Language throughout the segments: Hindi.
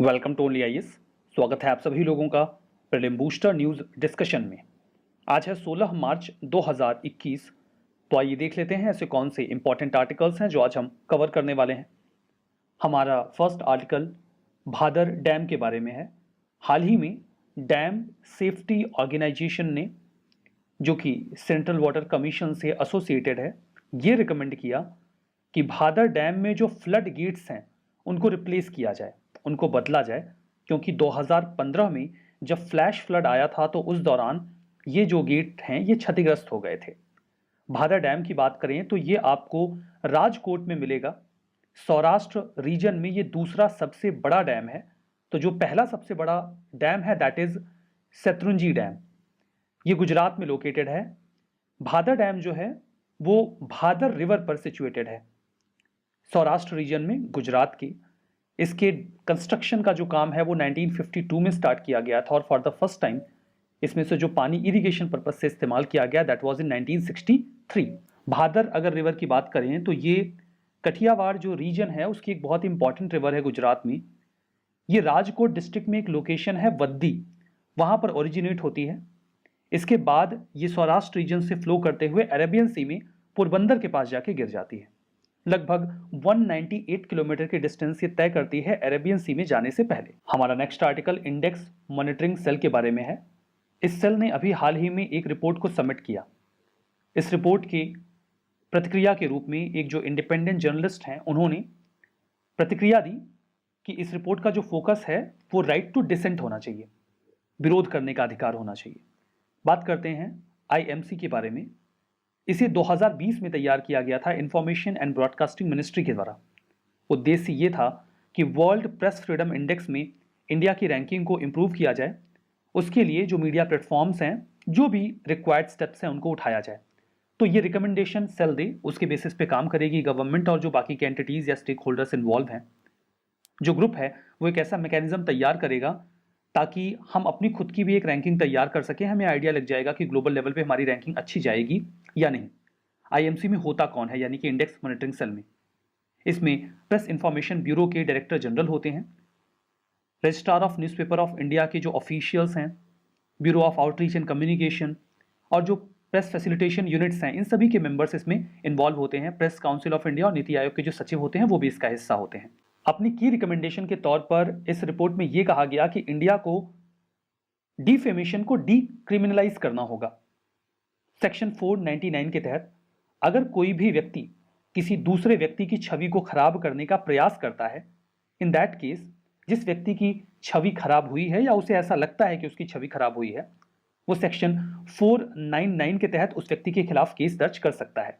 Welcome to only IAS. स्वागत है आप सभी लोगों का प्रीलिम बूस्टर न्यूज़ डिस्कशन में। आज है 16 मार्च 2021। तो आइए देख लेते हैं ऐसे कौन से इंपॉर्टेंट आर्टिकल्स हैं जो आज हम कवर करने वाले हैं। हमारा फर्स्ट आर्टिकल भादर डैम के बारे में है। हाल ही में डैम सेफ्टी ऑर्गेनाइजेशन ने, जो कि सेंट्रल वाटर कमीशन से एसोसिएटेड है, ये रिकमेंड किया कि भादर डैम में जो फ्लड गेट्स हैं उनको रिप्लेस किया जाए, उनको बदला जाए, क्योंकि 2015 में जब फ्लैश फ्लड आया था तो उस दौरान ये जो गेट हैं ये क्षतिग्रस्त हो गए थे। भादर डैम की बात करें तो ये आपको राजकोट में मिलेगा। सौराष्ट्र रीजन में ये दूसरा सबसे बड़ा डैम है। तो जो पहला सबसे बड़ा डैम है दैट इज शत्रुंजी डैम, ये गुजरात में लोकेटेड है। भादर डैम जो है वो भादर रिवर पर सिचुएटेड है सौराष्ट्र रीजन में, गुजरात की। इसके कंस्ट्रक्शन का जो काम है वो 1952 में स्टार्ट किया गया था और फॉर द फर्स्ट टाइम इसमें से जो पानी इरिगेशन पर्पज से इस्तेमाल किया गया दैट वाज इन 1963। भादर अगर रिवर की बात करें तो ये कठियावाड़ जो रीजन है उसकी एक बहुत इंपॉर्टेंट रिवर है गुजरात में। ये राजकोट डिस्ट्रिक्ट में एक लोकेशन है वद्दी, वहां पर ओरिजिनेट होती है। इसके बाद ये सौराष्ट्र रीजन से फ्लो करते हुए अरेबियन सी में पोरबंदर के पास जाके गिर जाती है। लगभग 198 किलोमीटर की डिस्टेंस ये तय करती है अरेबियन सी में जाने से पहले। हमारा next article index monitoring cell के बारे में है। इस सेल ने अभी हाल ही में एक रिपोर्ट को सबमिट किया। इस रिपोर्ट की प्रतिक्रिया के रूप में एक जो इंडिपेंडेंट जर्नलिस्ट हैं उन्होंने प्रतिक्रिया दी कि इस रिपोर्ट का जो फोकस है वो राइट टू डिसेंट होना चाहिए, विरोध करने का अधिकार होना चाहिए। बात करते हैं आईएमसी के बारे में। इसे 2020 में तैयार किया गया था इंफॉर्मेशन एंड ब्रॉडकास्टिंग मिनिस्ट्री के द्वारा। उद्देश्य ये था कि वर्ल्ड प्रेस फ्रीडम इंडेक्स में इंडिया की रैंकिंग को इंप्रूव किया जाए। उसके लिए जो मीडिया प्लेटफॉर्म्स हैं, जो भी रिक्वायर्ड स्टेप्स हैं, उनको उठाया जाए। तो ये रिकमेंडेशन सेल दे, उसके बेसिस पे काम करेगी गवर्नमेंट और जो बाकी के एंटिटीज या स्टेक होल्डर्स इन्वॉल्व हैं। जो ग्रुप है वो एक ऐसा मैकेनिज्म तैयार करेगा ताकि हम अपनी खुद की भी एक रैंकिंग तैयार कर सकें। हमें आइडिया लग जाएगा कि ग्लोबल लेवल पे हमारी रैंकिंग अच्छी जाएगी या नहीं। आईएमसी में होता कौन है, यानी कि इंडेक्स मॉनिटरिंग सेल में? इसमें प्रेस इंफॉर्मेशन ब्यूरो के डायरेक्टर जनरल होते हैं, registrar of newspaper of India के जो ऑफिशियल्स हैं, bureau of outreach and communication और जो प्रेस फैसिलिटेशन यूनिट्स हैं, इन सभी के मेंबर्स इसमें इन्वॉल्व होते हैं। प्रेस काउंसिल ऑफ इंडिया और नीति आयोग के जो सचिव होते हैं वो भी इसका हिस्सा होते हैं। अपनी की रिकमेंडेशन के तौर पर इस रिपोर्ट में यह कहा गया कि इंडिया को डिफेमेशन को डीक्रिमिनलाइज करना होगा। सेक्शन 499 के तहत अगर कोई भी व्यक्ति किसी दूसरे व्यक्ति की छवि को खराब करने का प्रयास करता है, इन दैट केस जिस व्यक्ति की छवि खराब हुई है या उसे ऐसा लगता है कि उसकी छवि खराब हुई है, वो सेक्शन 499 के तहत उस व्यक्ति के खिलाफ केस दर्ज कर सकता है।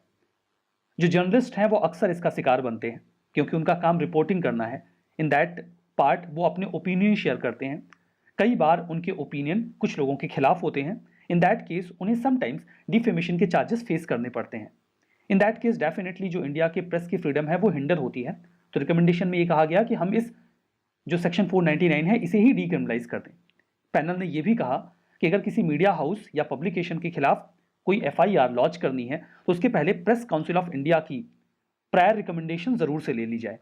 जो जर्नलिस्ट हैं वो अक्सर इसका शिकार बनते हैं क्योंकि उनका काम रिपोर्टिंग करना है। इन दैट पार्ट वो अपने ओपिनियन शेयर करते हैं। कई बार उनके ओपिनियन कुछ लोगों के खिलाफ होते हैं। इन दैट केस उन्हें समटाइम्स डिफेमेशन के चार्जेस फेस करने पड़ते हैं। इन दैट केस डेफिनेटली जो इंडिया के प्रेस की फ्रीडम है वो हिंडर होती है। तो रिकमेंडेशन में ये कहा गया कि हम इस जो सेक्शन 499 है इसे ही डीक्रिमिनलाइज कर दें। पैनल ने यह भी कहा कि अगर किसी मीडिया हाउस या पब्लिकेशन के खिलाफ कोई एफआईआर लॉन्च करनी है तो उसके पहले प्रेस काउंसिल ऑफ इंडिया की प्रायर रिकमेंडेशन जरूर से ले ली जाए।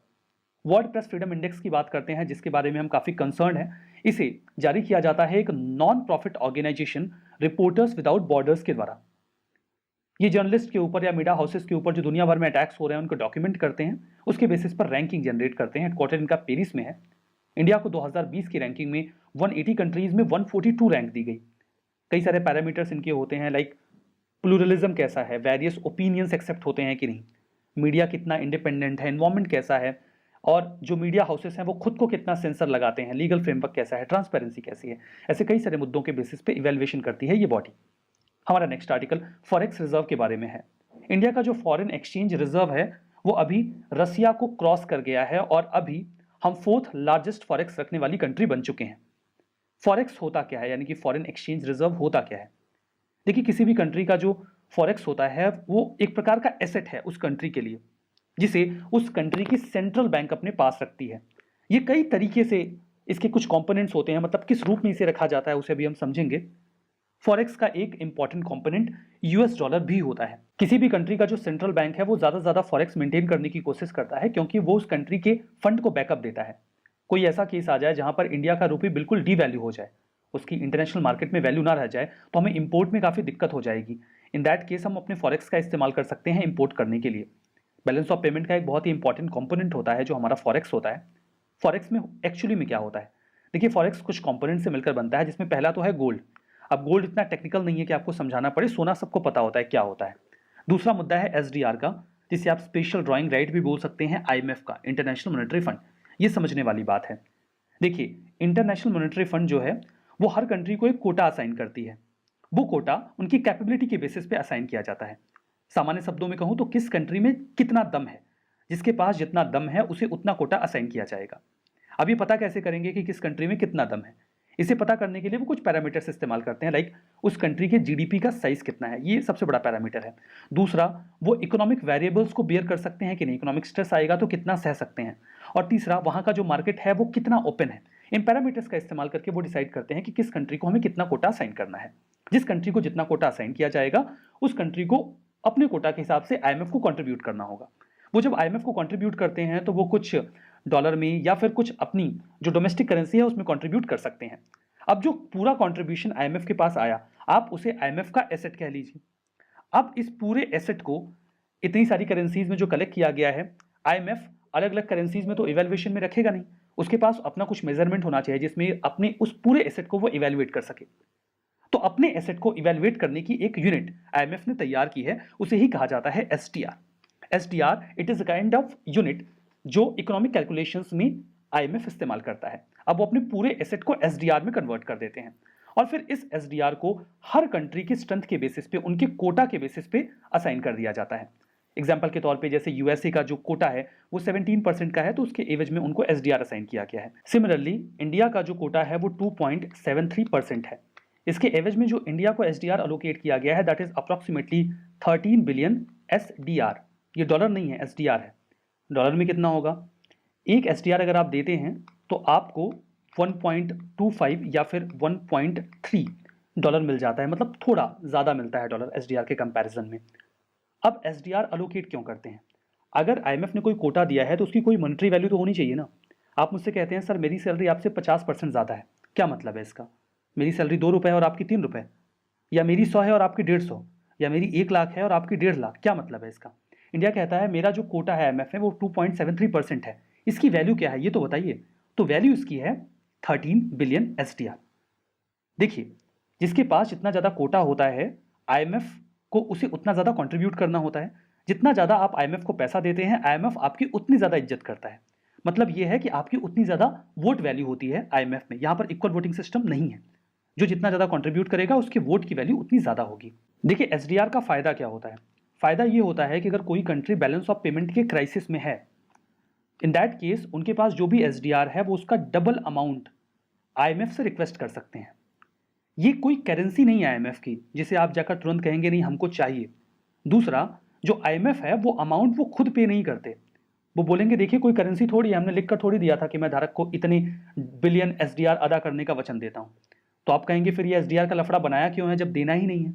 वर्ल्ड प्रेस फ्रीडम इंडेक्स की बात करते हैं जिसके बारे में हम काफी कंसर्न हैं। इसे जारी किया जाता है एक non profit organisation reporters without borders के द्वारा। ये जर्नलिस्ट के ऊपर या मीडिया हाउसेस के ऊपर जो दुनिया भर में अटैक्स हो रहे हैं उनको डॉक्यूमेंट करते हैं, उसके बेसिस पर रैंकिंग जनरेट करते हैं। हेडक्वार्टर इनका पेरिस में है। इंडिया को 2020 की रैंकिंग में 180 कंट्रीज में 142 रैंक दी गई। कई सारे पैरामीटर्स इनके होते हैं, लाइक प्लूरलिज्म कैसा है, वेरियस ओपिनियंस एक्सेप्ट होते हैं कि नहीं, मीडिया कितना इंडिपेंडेंट है, एनवायरमेंट कैसा है, और जो मीडिया हाउसेस हैं वो खुद को कितना सेंसर लगाते हैं, लीगल फ्रेमवर्क कैसा है, ट्रांसपेरेंसी कैसी है। ऐसे कई सारे मुद्दों के बेसिस पे इवैल्यूएशन करती है ये बॉडी। हमारा नेक्स्ट आर्टिकल फॉरेक्स रिजर्व के बारे में है। इंडिया का जो फॉरेन एक्सचेंज रिजर्व है वो अभी रसिया को क्रॉस कर गया है और अभी हम 4th लार्जेस्ट फॉरेक्स रखने वाली कंट्री बन चुके हैं। फॉरेक्स होता क्या है, यानी कि फॉरेन एक्सचेंज रिजर्व होता क्या है? देखिए, किसी भी कंट्री का जो फॉरेक्स होता है वो एक प्रकार का एसेट है उस कंट्री के लिए, जिसे उस कंट्री की सेंट्रल बैंक अपने पास रखती है। ये कई तरीके से इसके कुछ कंपोनेंट्स होते हैं, मतलब किस रूप में इसे रखा जाता है उसे भी हम समझेंगे। फॉरेक्स का एक इंपॉर्टेंट कंपोनेंट यूएस डॉलर भी होता है। किसी भी कंट्री का जो सेंट्रल बैंक है वो ज्यादा से ज्यादा फॉरेक्स मेंटेन करने की कोशिश करता है क्योंकि वो उस कंट्री के फंड को बैकअप देता है। कोई ऐसा केस आ जाए जहां पर इंडिया का रुपये बिल्कुल डीवैल्यू हो जाए, उसकी इंटरनेशनल मार्केट में वैल्यू ना रह जाए, तो हमें इंपोर्ट में काफ़ी दिक्कत हो जाएगी। इन दैट केस हम अपने फॉरेक्स का इस्तेमाल कर सकते हैं इंपोर्ट करने के लिए। बैलेंस ऑफ पेमेंट का एक बहुत ही इंपॉर्टेंट कंपोनेंट होता है जो हमारा फॉरेक्स होता है। फॉरेक्स में एक्चुअली में क्या होता है, देखिए फॉरेक्स कुछ कंपोनेंट से मिलकर बनता है, जिसमें पहला तो है गोल्ड। अब गोल्ड इतना टेक्निकल नहीं है कि आपको समझाना पड़े, सोना सबको पता होता है क्या होता है। दूसरा मुद्दा है एसडीआर का, जिसे आप स्पेशल ड्राइंग राइट भी बोल सकते हैं, आईएमएफ का, इंटरनेशनल मॉनेटरी फंड। ये समझने वाली बात है। देखिए इंटरनेशनल मॉनेटरी फंड जो है वो हर कंट्री को एक कोटा असाइन करती है। वो कोटा उनकी कैपेबिलिटी के बेसिस पे असाइन किया जाता है। सामान्य शब्दों में कहूं तो किस कंट्री में कितना दम है, जिसके पास जितना दम है उसे उतना कोटा असाइन किया जाएगा। अब ये पता कैसे करेंगे कि किस कंट्री में कितना दम है? इसे पता करने के लिए वो कुछ पैरामीटर्स इस्तेमाल करते हैं, लाइक उस कंट्री के जीडीपी का साइज कितना है, ये सबसे बड़ा पैरामीटर है। दूसरा, वो इकोनॉमिक वेरिएबल्स को बियर कर सकते हैं कि नहीं, इकोनॉमिक स्ट्रेस आएगा तो कितना सह सकते हैं। और तीसरा, वहाँ का जो मार्केट है वो कितना ओपन है। इन पैरामीटर्स का इस्तेमाल करके वो डिसाइड करते हैं कि किस कंट्री को हमें कितना कोटा असाइन करना है। जिस कंट्री को जितना कोटा असाइन किया जाएगा उस कंट्री को अपने कोटा के हिसाब से आईएमएफ को कंट्रीब्यूट करना होगा। वो जब आईएमएफ को कंट्रीब्यूट करते हैं तो वो कुछ डॉलर में या फिर कुछ अपनी जो डोमेस्टिक करेंसी है उसमें कंट्रीब्यूट कर सकते हैं। अब जो पूरा कंट्रीब्यूशन आईएमएफ के पास आया, आप उसे आईएमएफ का एसेट कह लीजिए। अब इस पूरे एसेट को इतनी सारी करेंसीज में जो कलेक्ट किया गया है, आईएमएफ अलग अलग करेंसीज में तो इवैल्यूएशन में रखेगा नहीं, उसके पास अपना कुछ मेजरमेंट होना चाहिए जिसमें अपने उस पूरे एसेट को वो इवैल्यूएट कर सके। तो अपने एसेट को इवैल्यूएट करने की एक यूनिट आईएमएफ ने तैयार की है, उसे ही कहा जाता है SDR. SDR it is a kind of unit जो इकोनॉमिक कैलकुलेशंस में आईएमएफ इस्तेमाल करता है। अब वो अपने पूरे एसेट को एसडीआर में कन्वर्ट कर देते हैं और फिर इस एसडीआर को हर कंट्री की स्ट्रेंथ के बेसिस पे, उनके कोटा के बेसिस पे असाइन कर दिया जाता है। एग्जाम्पल के तौर पे जैसे यूएसए का जो कोटा है वो 17% का है, तो उसके एवज में उनको एसडीआर असाइन किया गया है। सिमिलरली इंडिया का जो कोटा है वो 2.73% है। इसके एवज में जो इंडिया को एसडीआर अलोकेट किया गया है that is approximately 13 billion SDR. ये डॉलर नहीं है, एसडीआर है। डॉलर में कितना होगा? एक एसडीआर अगर आप देते हैं तो आपको 1.25 या फिर 1.3 डॉलर मिल जाता है, मतलब थोड़ा ज़्यादा मिलता है डॉलर एसडीआर के कंपैरिजन में। अब एसडीआर अलोकेट क्यों करते हैं? अगर आईएमएफ ने कोई कोटा दिया है तो उसकी कोई मॉनेटरी वैल्यू तो होनी चाहिए ना। आप मुझसे कहते हैं सर मेरी सैलरी आपसे 50% ज़्यादा है, क्या मतलब है इसका? मेरी सैलरी 2 रुपये है और आपकी 3 रुपये, या मेरी 100 है और आपकी 150, या मेरी 1 लाख है और आपकी 1.5 लाख, क्या मतलब है इसका? इंडिया कहता है मेरा जो कोटा है आईएमएफ में वो 2.73% है, इसकी वैल्यू क्या है ये तो बताइए। तो वैल्यू इसकी है 13 बिलियन एसडीआर। देखिए जिसके पास जितना ज़्यादा कोटा होता है आईएमएफ को उसे उतना ज़्यादा कंट्रीब्यूट करना होता है। जितना ज़्यादा आप आईएमएफ को पैसा देते हैं आईएमएफ आपकी उतनी ज़्यादा इज्जत करता है। मतलब ये है कि आपकी उतनी ज़्यादा वोट वैल्यू होती है आईएमएफ में। यहाँ पर इक्वल वोटिंग सिस्टम नहीं है, जो जितना ज़्यादा कंट्रीब्यूट करेगा उसके वोट की वैल्यू उतनी ज़्यादा होगी। देखिए एसडीआर का फ़ायदा क्या होता है? फ़ायदा ये होता है कि अगर कोई कंट्री बैलेंस ऑफ पेमेंट के क्राइसिस में है, इन दैट केस उनके पास जो भी एसडीआर है वो उसका डबल अमाउंट आईएमएफ से रिक्वेस्ट कर सकते हैं। ये कोई करेंसी नहीं है आईएमएफ की जिसे आप जाकर तुरंत कहेंगे नहीं हमको चाहिए। दूसरा, जो आईएमएफ है वो अमाउंट वो खुद पे नहीं करते। वो बोलेंगे देखिए कोई करेंसी थोड़ी है, हमने लिखकर थोड़ी दिया था कि मैं धारक को इतने बिलियन एसडीआर अदा करने का वचन देता हूँ। तो आप कहेंगे फिर ये एसडीआर का लफड़ा बनाया क्यों है जब देना ही नहीं है?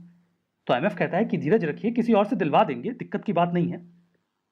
तो आईएमएफ कहता है कि धीरज रखिए, किसी और से दिलवा देंगे, दिक्कत की बात नहीं है।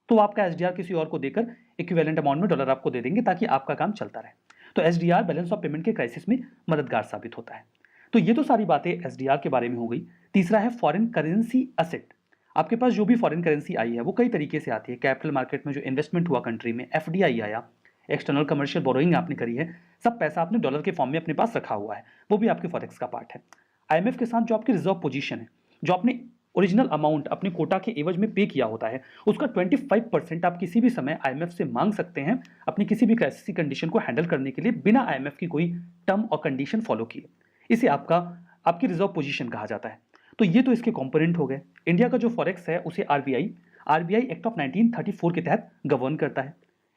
तो आपका एसडीआर किसी और को देकर इक्विवेलेंट अमाउंट में डॉलर आपको दे देंगे ताकि आपका काम चलता रहे। तो एसडीआर बैलेंस ऑफ पेमेंट के क्राइसिस में मददगार साबित होता है। तो ये तो सारी बातें एसडीआर के बारे में हो गई। तीसरा है फॉरेन करेंसी असेट। आपके पास जो भी फॉरेन करेंसी आई है वो कई तरीके से आती है। कैपिटल मार्केट में जो इन्वेस्टमेंट हुआ कंट्री में, एफडीआई आया, एक्सटर्नल कमर्शियल बोरोइंग आपने करी है, सब पैसा आपने डॉलर के फॉर्म में अपने पास रखा हुआ है, वो भी आपके फॉरेक्स का पार्ट है। आईएमएफ के साथ जो आपकी रिजर्व पोजीशन है, जो आपने ओरिजिनल अमाउंट अपने कोटा के एवज में पे किया होता है, उसका 25% आप किसी भी समय आईएमएफ से मांग सकते हैं अपनी किसी भी क्राइसिस कंडीशन को हैंडल करने के लिए बिना आईएमएफ की कोई टर्म और कंडीशन फॉलो किए। इसे आपकी रिजर्व पोजीशन कहा जाता है। तो ये तो इसके कंपोनेंट हो गए। इंडिया का जो फॉरेक्स है उसे आरबीआई एक्ट ऑफ 1934 के तहत गवर्न करता है।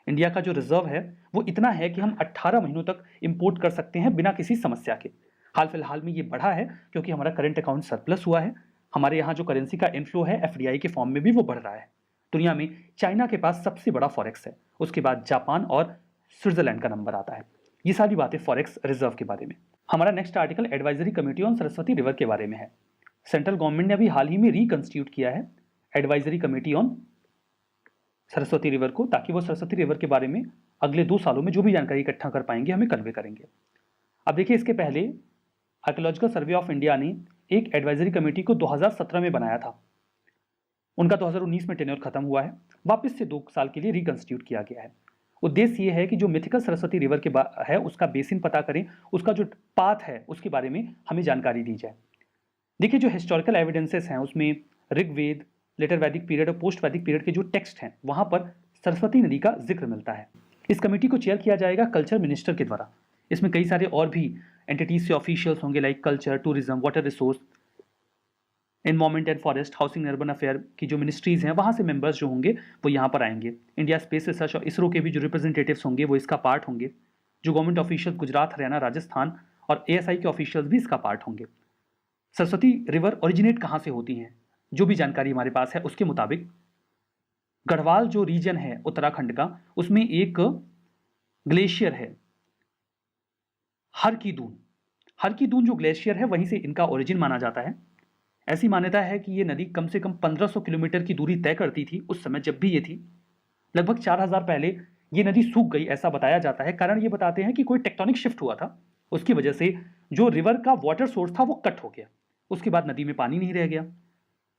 इंडिया का जो रिजर्व है वो इतना है कि हम 18 महीनों तक इंपोर्ट कर सकते हैं बिना किसी समस्या के। हाल फिलहाल में ये बढ़ा है क्योंकि हमारा करंट अकाउंट सरप्लस हुआ है। हमारे यहाँ जो करेंसी का इनफ्लो है एफडीआई के फॉर्म में भी वो बढ़ रहा है। दुनिया में चाइना के पास सबसे बड़ा फॉरेक्स है, उसके बाद जापान और स्विट्जरलैंड का नंबर आता है। ये सारी बातें फॉरेक्स रिजर्व के बारे में। हमारा next article advisory committee on Saraswati river के बारे में है। सेंट्रल गवर्नमेंट ने अभी हाल ही में रिकंस्टिट्यूट किया है advisory committee on Saraswati river को, ताकि वो सरस्वती रिवर के बारे में अगले 2 सालों में जो भी जानकारी इकट्ठा कर पाएंगे हमें कन्वे करेंगे। अब देखिए, इसके पहले आर्कियोलॉजिकल सर्वे ऑफ इंडिया ने एक एडवाइजरी कमेटी को 2017 में बनाया था। उनका 2019 में टेन्योर खत्म हुआ है, वापस से 2 साल के लिए रिकंस्टिट्यूट किया गया है। उद्देश्य ये है कि जो मिथिकल सरस्वती रिवर के है उसका बेसिन पता करें, उसका जो पाथ है उसके बारे में हमें जानकारी दी जाए। देखिए, जो हिस्टोरिकल एविडेंसेस हैं उसमें ऋग्वेद, लेटर वैदिक पीरियड और पोस्ट वैदिक पीरियड के जो टेक्स्ट हैं वहां पर सरस्वती नदी का जिक्र मिलता है। इस कमेटी को चेयर किया जाएगा कल्चर मिनिस्टर के द्वारा। इसमें कई सारे और भी एंटिटीज से ऑफिशियल्स होंगे, like culture, tourism, water resource, environment and forest, housing, urban affair की जो मिनिस्ट्रीज हैं वहाँ से मेंबर्स जो होंगे वो यहाँ पर आएंगे। इंडिया स्पेस रिसर्च और इसरो के भी जो रिप्रेजेंटेटिव्स होंगे वो इसका पार्ट होंगे। जो गवर्नमेंट ऑफिशियल गुजरात, हरियाणा, राजस्थान और ASI के ऑफिशियल्स भी इसका पार्ट होंगे। सरस्वती रिवर ओरिजिनेट कहाँ से होती हैं, जो भी जानकारी हमारे पास है उसके मुताबिक गढ़वाल जो रीजन है उत्तराखंड का, उसमें एक ग्लेशियर है हर की दून जो ग्लेशियर है वहीं से इनका ओरिजिन माना जाता है। ऐसी मान्यता है कि ये नदी कम से कम 1500 किलोमीटर की दूरी तय करती थी उस समय जब भी ये थी। लगभग 4000 पहले ये नदी सूख गई ऐसा बताया जाता है। कारण ये बताते हैं कि कोई टेक्टोनिक शिफ्ट हुआ था, उसकी वजह से जो रिवर का वाटर सोर्स था वो कट हो गया, उसके बाद नदी में पानी नहीं रह गया।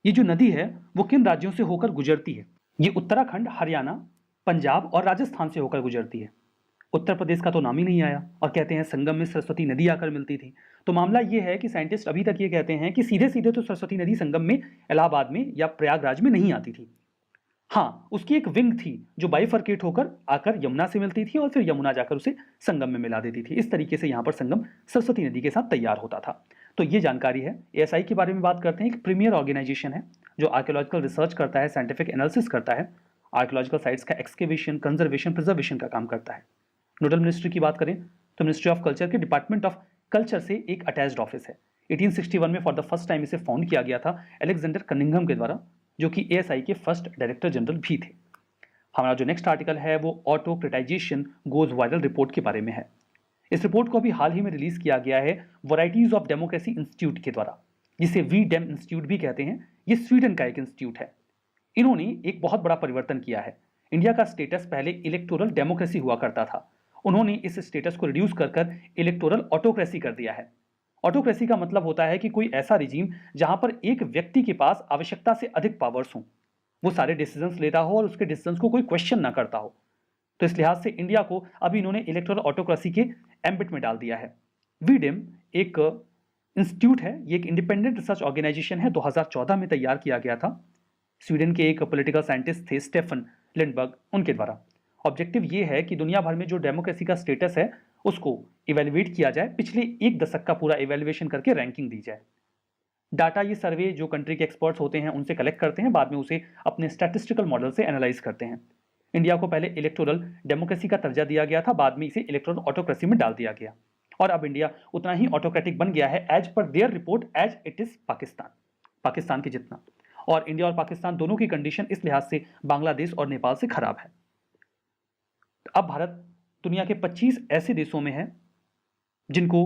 ये जो नदी है वो किन राज्यों से होकर गुजरती है? ये उत्तराखंड, हरियाणा, पंजाब और राजस्थान से होकर गुजरती है। उत्तर प्रदेश का तो नाम ही नहीं आया और कहते हैं संगम में सरस्वती नदी आकर मिलती थी। तो मामला ये है कि साइंटिस्ट अभी तक ये कहते हैं कि सीधे सीधे तो सरस्वती नदी संगम में, इलाहाबाद में या प्रयागराज में नहीं आती थी। हाँ, उसकी एक विंग थी जो बाइफर्केट होकर आकर यमुना से मिलती थी और फिर यमुना जाकर उसे संगम में मिला देती थी। इस तरीके से यहाँ पर संगम सरस्वती नदी के साथ तैयार होता था। तो ये जानकारी है। ASI के बारे में बात करते हैं। एक प्रीमियर ऑर्गेनाइजेशन है जो आर्कियोलॉजिकल रिसर्च करता है, साइंटिफिक एनालिसिस करता है, आर्कियोलॉजिकल साइट्स का एक्सकेवेशन, कंजर्वेशन, प्रिजर्वेशन का काम करता है। नोडल मिनिस्ट्री की बात करें तो मिनिस्ट्री ऑफ कल्चर के डिपार्टमेंट ऑफ कल्चर से एक अटैच्ड ऑफिस है। 1861 में फॉर द फर्स्ट टाइम इसे फाउंड किया गया था अलेक्जेंडर कनिंघम के द्वारा, जो कि ASI के फर्स्ट डायरेक्टर जनरल भी थे। हमारा जो नेक्स्ट आर्टिकल है वो ऑटोक्रेटाइजेशन गोज वायरल रिपोर्ट के बारे में है। इस रिपोर्ट को अभी हाल ही में रिलीज किया गया है वैरायटीज ऑफ डेमोक्रेसी इंस्टीट्यूट के द्वारा, जिसे VDEM इंस्टीट्यूट भी कहते हैं। ये स्वीडन का एक इंस्टीट्यूट है। इन्होंने एक बहुत बड़ा परिवर्तन किया है। इंडिया का स्टेटस पहले इलेक्टोरल डेमोक्रेसी हुआ करता था, उन्होंने इस स्टेटस को रिड्यूस कर इलेक्टोरल ऑटोक्रेसी कर दिया है। ऑटोक्रेसी का मतलब होता है कि कोई ऐसा रिजीम जहां पर एक व्यक्ति के पास आवश्यकता से अधिक पावर्स हों, वो सारे डिसीजंस लेता हो और उसके डिसीजंस को कोई क्वेश्चन ना करता हो। तो इस लिहाज से इंडिया को अभी इन्होंने इलेक्टोरल ऑटोक्रेसी के एम्बिट में डाल दिया है। VDEM एक इंस्टीट्यूट है, ये एक इंडिपेंडेंट रिसर्च ऑर्गेनाइजेशन है, 2014 में तैयार किया गया था स्वीडन के एक पॉलिटिकल साइंटिस्ट थे स्टेफन लिंडबर्ग, उनके द्वारा। ऑब्जेक्टिव ये है कि दुनिया भर में जो डेमोक्रेसी का स्टेटस है उसको इवेल्युएट किया जाए, पिछले 1 दशक का पूरा इवेल्युएशन करके रैंकिंग दी जाए। डाटा ये सर्वे जो कंट्री के एक्सपर्ट्स होते हैं उनसे कलेक्ट करते हैं, बाद में उसे अपने स्टैटिस्टिकल मॉडल से एनालाइज करते हैं। इंडिया को पहले इलेक्टोरल डेमोक्रेसी का दर्जा दिया गया था, बाद में इसे इलेक्टोरल ऑटोक्रेसी में डाल दिया गया और अब इंडिया उतना ही ऑटोक्रेटिक बन गया है as per their report as it is Pakistan के जितना। और इंडिया और पाकिस्तान दोनों की कंडीशन इस लिहाज से बांग्लादेश और नेपाल से खराब है। अब भारत दुनिया के 25 ऐसे देशों में है जिनको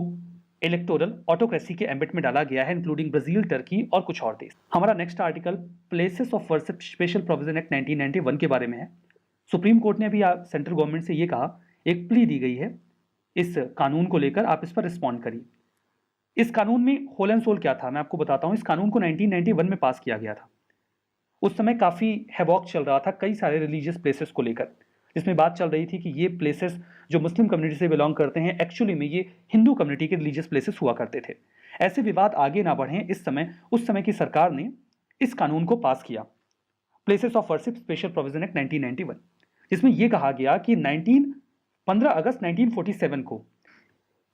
इलेक्टोरल ऑटोक्रेसी के एम्बिट में डाला गया है, इंक्लूडिंग ब्राजील, टर्की और कुछ और देश। हमारा next article places of worship special provision act 1991 के बारे में है। सुप्रीम कोर्ट ने अभी सेंट्रल गवर्नमेंट से ये कहा, एक प्ली दी गई है इस कानून को लेकर, आप इस पर रिस्पॉन्ड करिए। इस कानून में होल एंड सोल क्या था मैं आपको बताता हूं। इस कानून को 1991 में पास किया गया था। उस समय काफी हैवॉक चल रहा था कई सारे रिलीजियस प्लेसेस को लेकर, जिसमें बात चल रही थी कि ये प्लेसेस जो मुस्लिम कम्युनिटी से बिलोंग करते हैं, एक्चुअली में ये हिंदू कम्युनिटी के रिलीजियस प्लेसेस हुआ करते थे। ऐसे विवाद आगे ना बढ़ें, उस समय की सरकार ने इस कानून को पास किया, places of worship special provision act 1991, जिसमें यह कहा गया कि 15 अगस्त 1947 को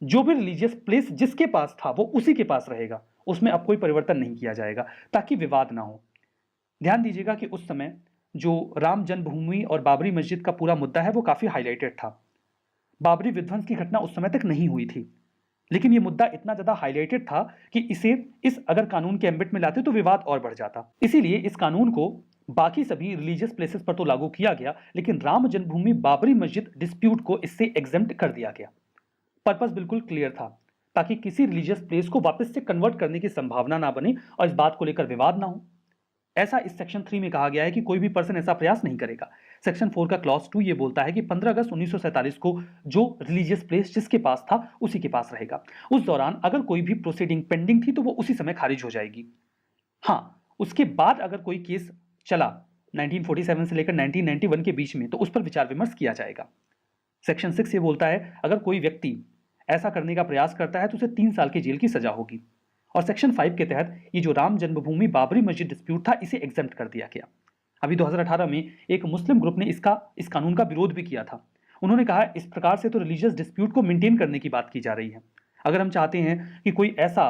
जो भी रिलीजियस प्लेस जिसके पास था वो उसी के पास रहेगा, उसमें अब कोई परिवर्तन नहीं किया जाएगा ताकि विवाद ना हो। ध्यान दीजिएगा कि उस समय जो राम जन्मभूमि और बाबरी मस्जिद का पूरा मुद्दा है वो काफी हाईलाइटेड था। बाबरी विध्वंस की घटना उस समय तक नहीं हुई थी, लेकिन ये मुद्दा इतना ज्यादा हाईलाइटेड था कि इस अगर कानून के एम्बिट में लाते तो विवाद और बढ़ जाता। इसीलिए इस कानून को बाकी सभी रिलीजियस प्लेसेस पर तो लागू किया गया, लेकिन राम जन्मभूमि बाबरी मस्जिद डिस्प्यूट को इससे एग्जेम्प्ट कर दिया गया। पर्पस बिल्कुल क्लियर था, ताकि किसी रिलीजियस प्लेस को वापस से कन्वर्ट करने की संभावना ना बने और इस बात को लेकर विवाद ना हो। ऐसा इस सेक्शन 3 में कहा गया है कि कोई भी पर्सन ऐसा प्रयास नहीं करेगा। सेक्शन 4 का क्लॉज 2 ये बोलता है कि 15 अगस्त 1947 को जो रिलीजियस प्लेस जिसके पास था उसी के पास रहेगा। उस दौरान अगर कोई भी प्रोसीडिंग पेंडिंग थी तो वो उसी समय खारिज हो जाएगी। हाँ, उसके बाद अगर कोई केस चला 1947 से लेकर 1991 के बीच में तो उस पर विचार विमर्श किया जाएगा। सेक्शन 6 ये बोलता है अगर कोई व्यक्ति ऐसा करने का प्रयास करता है तो उसे 3 साल की जेल की सजा होगी। और सेक्शन 5 के तहत ये जो राम जन्मभूमि बाबरी मस्जिद डिस्प्यूट था इसे एग्जेम्प्ट कर दिया गया। अभी 2018 में एक मुस्लिम ग्रुप ने इस कानून का विरोध भी किया था। उन्होंने कहा इस प्रकार से तो रिलीजियस डिस्प्यूट को मेंटेन करने की बात की जा रही है। अगर हम चाहते हैं कि कोई ऐसा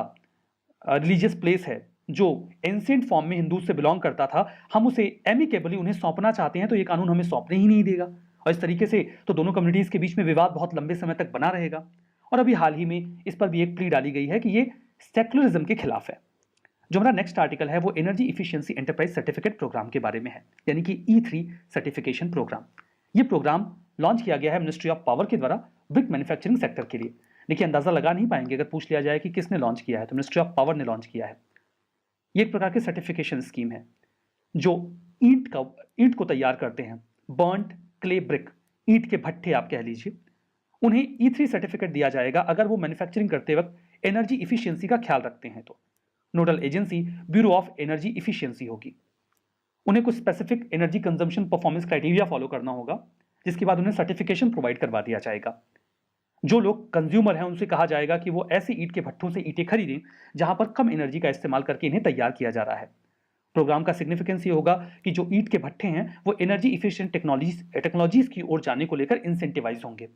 रिलीजियस प्लेस है जो एंशिएंट फॉर्म में हिंदू से बिलोंग करता था, हम उसे एमिकेबली उन्हें सौंपना चाहते हैं तो ये कानून हमें सौंपने ही नहीं देगा। और इस तरीके से तो दोनों कम्युनिटीज के बीच में विवाद बहुत लंबे समय तक बना रहेगा। और अभी हाल ही में इस पर भी एक प्ली डाली गई है कि ये सेक्युलरिज्म के खिलाफ है। जो हमारा नेक्स्ट आर्टिकल है वो energy efficiency enterprise certificate programme के बारे में है, यानी कि E3 सर्टिफिकेशन प्रोग्राम। ये प्रोग्राम लॉन्च किया गया है मिनिस्ट्री ऑफ पावर के द्वारा ब्रिक मैन्युफैक्चरिंग सेक्टर के लिए। देखिए, अंदाजा लगा नहीं पाएंगे अगर पूछ लिया जाए कि किसने लॉन्च किया है, तो मिनिस्ट्री ऑफ पावर ने लॉन्च किया है। ये एक प्रकार की सर्टिफिकेशन स्कीम है जो ईंट को तैयार करते हैं, बर्न्ड क्ले ब्रिक, ईंट के भट्ठे आप कह लीजिए, उन्हें E3 सर्टिफिकेट दिया जाएगा अगर वो मैन्युफैक्चरिंग करते वक्त एनर्जी इफिशियंसी का ख्याल रखते हैं तो। Nodal agency bureau of energy efficiency होगी। उन्हें कुछ specific energy consumption performance criteria follow करना होगा, जिसके बाद उन्हें सर्टिफिकेशन प्रोवाइड करवा दिया जाएगा। जो लोग कंज्यूमर हैं उनसे कहा जाएगा कि वो ऐसे ईंट के भट्ठों से ईंटें खरीदें जहां पर कम एनर्जी का इस्तेमाल करके इन्हें तैयार किया जा रहा है। प्रोग्राम का सिग्निफिकेंस ये होगा कि जो ईंट के भट्ठे हैं वो एनर्जी इफिशिएंट टेक्नोलॉजीज की ओर जाने को लेकर इंसेंटिवाइज होंगे,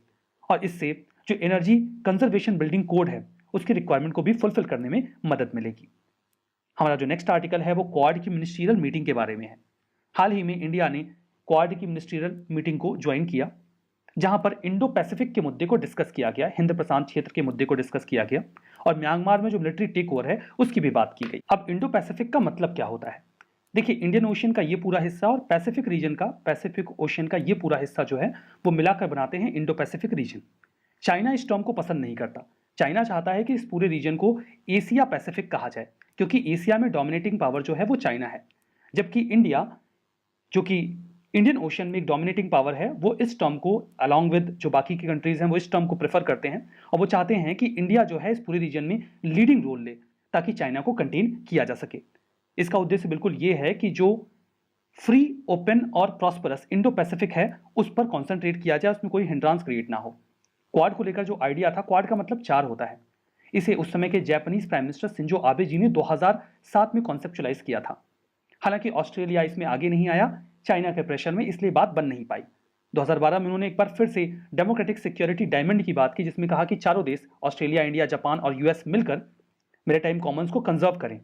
और इससे जो एनर्जी कंजर्वेशन बिल्डिंग कोड है उसकी रिक्वायरमेंट को भी फुलफिल करने में मदद मिलेगी। हमारा जो नेक्स्ट आर्टिकल है वो क्वाड की मिनिस्ट्रियल मीटिंग के बारे में है। हाल ही में इंडिया ने क्वाड की मिनिस्ट्रियल मीटिंग को ज्वाइन किया, जहां पर इंडो पैसिफिक के मुद्दे को डिस्कस किया गया, हिंद प्रशांत क्षेत्र के मुद्दे को डिस्कस किया गया, और म्यांमार में जो मिलिट्री टेक ओवर है उसकी भी बात की गई। अब इंडो पैसिफिक का मतलब क्या होता है? देखिए, इंडियन ओशन का ये पूरा हिस्सा और पैसिफिक रीजन का, पैसिफिक ओशन का ये पूरा हिस्सा जो है वो मिलाकर बनाते हैं इंडो पैसिफिक रीजन। चाइना इस टर्म को पसंद नहीं करता। चाइना चाहता है कि इस पूरे रीजन को एशिया पैसिफिक कहा जाए, क्योंकि एशिया में डोमिनेटिंग पावर जो है वो चाइना है, जबकि इंडिया जो कि इंडियन ओशन में एक डोमिनेटिंग पावर है वो इस टर्म को अलॉन्ग विद जो बाकी की कंट्रीज हैं वो इस टर्म को प्रेफर करते हैं, और वो चाहते हैं कि इंडिया जो है इस पूरे रीजन में लीडिंग रोल ले ताकि चाइना को कंटेन किया जा सके। इसका उद्देश्य बिल्कुल ये है कि जो फ्री, ओपन और प्रॉस्परस इंडो पैसिफिक है उस पर कॉन्सेंट्रेट किया जाए, उसमें कोई हिंड्रांस क्रिएट ना हो। क्वाड को लेकर जो आइडिया था, क्वाड का मतलब 4 होता है। इसे उस समय के Japanese prime minister Shinzo Abe ji ने 2007 में कॉन्सेप्चुलाइज किया था। हालांकि ऑस्ट्रेलिया इसमें आगे नहीं आया चाइना के प्रेशर में, इसलिए बात बन नहीं पाई। 2012 में उन्होंने एक बार फिर से डेमोक्रेटिक सिक्योरिटी डायमंड की बात की, जिसमें कहा कि चारों देश ऑस्ट्रेलिया, इंडिया, जापान और यूएस मिलकर मैरीटाइम कॉमन्स को कंजर्व करें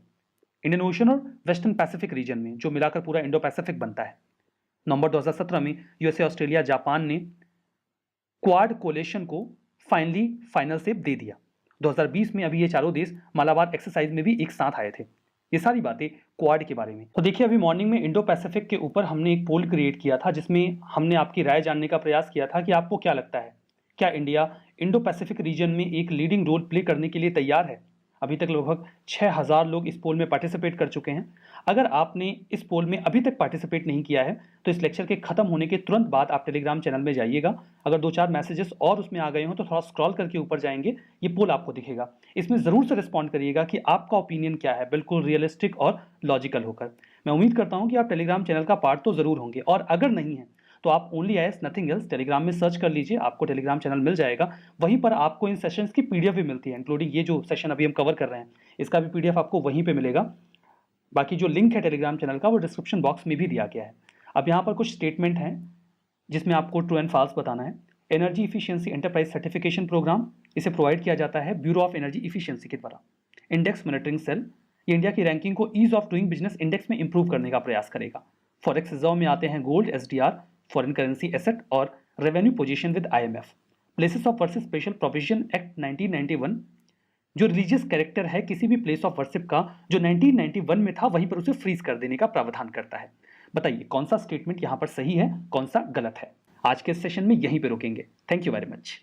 इंडियन ओशन और वेस्टर्न पैसिफिक रीजन में, जो मिलाकर पूरा इंडो पैसिफिक बनता है। नवंबर 2017 में यूएसए, ऑस्ट्रेलिया, जापान ने क्वाड कोलेशन को फाइनल शेप दे दिया। 2020 में अभी ये चारों देश मालाबार एक्सरसाइज में भी एक साथ आए थे। ये सारी बातें क्वाड के बारे में। तो देखिए, अभी मॉर्निंग में इंडो पैसिफिक के ऊपर हमने एक पोल क्रिएट किया था, जिसमें हमने आपकी राय जानने का प्रयास किया था कि आपको क्या लगता है, क्या इंडिया इंडो पैसिफिक रीजन में एक लीडिंग रोल प्ले करने के लिए तैयार है? अभी तक लगभग 6000 लोग इस पोल में पार्टिसिपेट कर चुके हैं। अगर आपने इस पोल में अभी तक पार्टिसिपेट नहीं किया है तो इस लेक्चर के खत्म होने के तुरंत बाद आप टेलीग्राम चैनल में जाइएगा। अगर 2-4 मैसेजेस और उसमें आ गए हों तो थोड़ा स्क्रॉल करके ऊपर जाएंगे, ये पोल आपको दिखेगा। इसमें ज़रूर से रिस्पॉन्ड करिएगा कि आपका ओपिनियन क्या है, बिल्कुल रियलिस्टिक और लॉजिकल होकर। मैं उम्मीद करता हूँ कि आप टेलीग्राम चैनल का पार्ट तो ज़रूर होंगे, और अगर नहीं है तो आप only S nothing else Telegram में सर्च कर लीजिए, आपको टेलीग्राम चैनल मिल जाएगा। वहीं पर आपको इन सेशंस की पीडीएफ भी मिलती है, इंक्लूडिंग ये जो सेशन अभी हम कवर कर रहे हैं इसका भी पीडीएफ आपको वहीं पे मिलेगा। बाकी जो लिंक है टेलीग्राम चैनल का वो डिस्क्रिप्शन बॉक्स में भी दिया गया है। अब यहाँ पर कुछ स्टेटमेंट हैं जिसमें आपको ट्रू एंड फॉल्स बताना है। Energy efficiency enterprise certification programme, इसे प्रोवाइड किया जाता है ब्यूरो ऑफ एनर्जी इफिशियंसी के द्वारा। इंडेक्स मॉनिटरिंग सेल, ये इंडिया की रैंकिंग को ease of doing business index में इंप्रूव करने का प्रयास करेगा। फॉरेक्स रिजर्व में आते हैं gold, SDR, foreign currency asset और revenue position with IMF. Places of worship special provision act 1991, जो रिलीजियस कैरेक्टर है किसी भी प्लेस ऑफ वर्शिप का जो 1991 में था वहीं पर उसे फ्रीज कर देने का प्रावधान करता है। बताइए कौन सा स्टेटमेंट यहाँ पर सही है, कौन सा गलत है? आज के सेशन में यहीं पे रुकेंगे। Thank you very much.